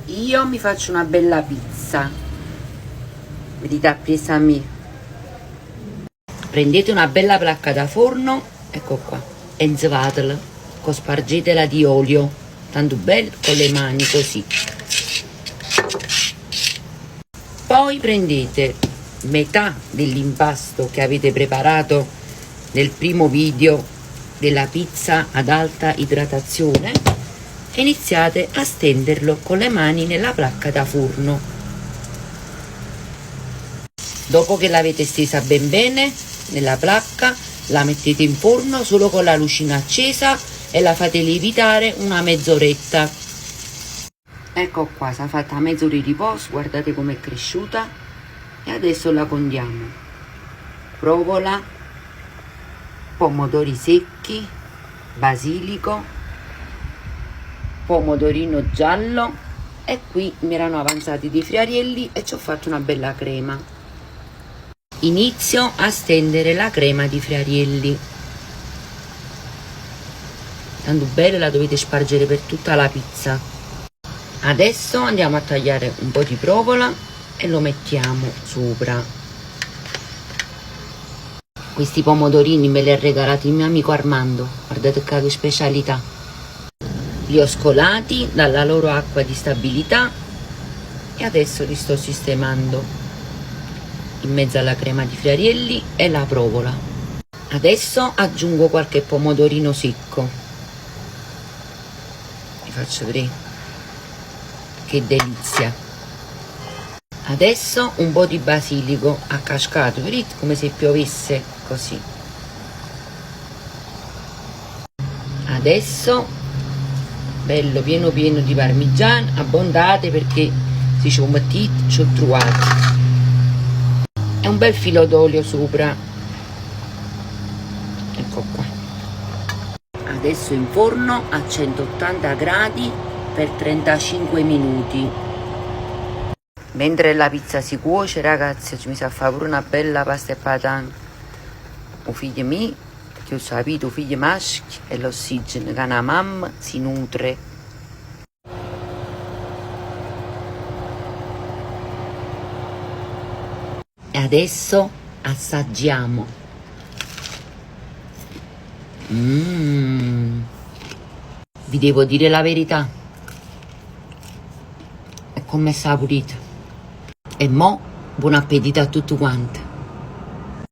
Io mi faccio una bella pizza, vedete appresa a me. Prendete una bella placca da forno, ecco qua, e inzavatela, spargetela di olio, tanto bello con le mani così. Poi prendete metà dell'impasto che avete preparato nel primo video della pizza ad alta idratazione e iniziate a stenderlo con le mani nella placca da forno. Dopo che l'avete stesa ben bene nella placca, la mettete in forno solo con la lucina accesa e la fate lievitare una mezz'oretta. Ecco qua, si è fatta mezz'ora di riposo, guardate com'è cresciuta. E adesso la condiamo: provola, pomodori secchi, basilico, pomodorino giallo, e qui mi erano avanzati dei friarielli e ci ho fatto una bella crema. Inizio a stendere la crema di friarielli, tanto bella, la dovete spargere per tutta la pizza. Adesso andiamo a tagliare un po' di provola e lo mettiamo sopra. Questi pomodorini me li ha regalati il mio amico Armando, guardate che specialità. Li ho scolati dalla loro acqua di stabilità e adesso li sto sistemando in mezzo alla crema di friarielli e la provola. Adesso aggiungo qualche pomodorino secco, vi faccio vedere che delizia. Adesso un po' di basilico a cascato, vedete come se piovesse così. Adesso bello pieno pieno di parmigiano, abbondate perché si ci mettete, ci ho trovato, e un bel filo d'olio sopra, ecco qua. Adesso in forno a 180 gradi per 35 minuti. Mentre la pizza si cuoce, ragazzi, mi sa fare pure una bella pasta e patate. Un figlio mio, che ho sapito, un figlio maschio, e l'ossigeno che una mamma si nutre. E adesso assaggiamo. Vi devo dire la verità, è come saporito. E mo buon appetito a tutti quanti.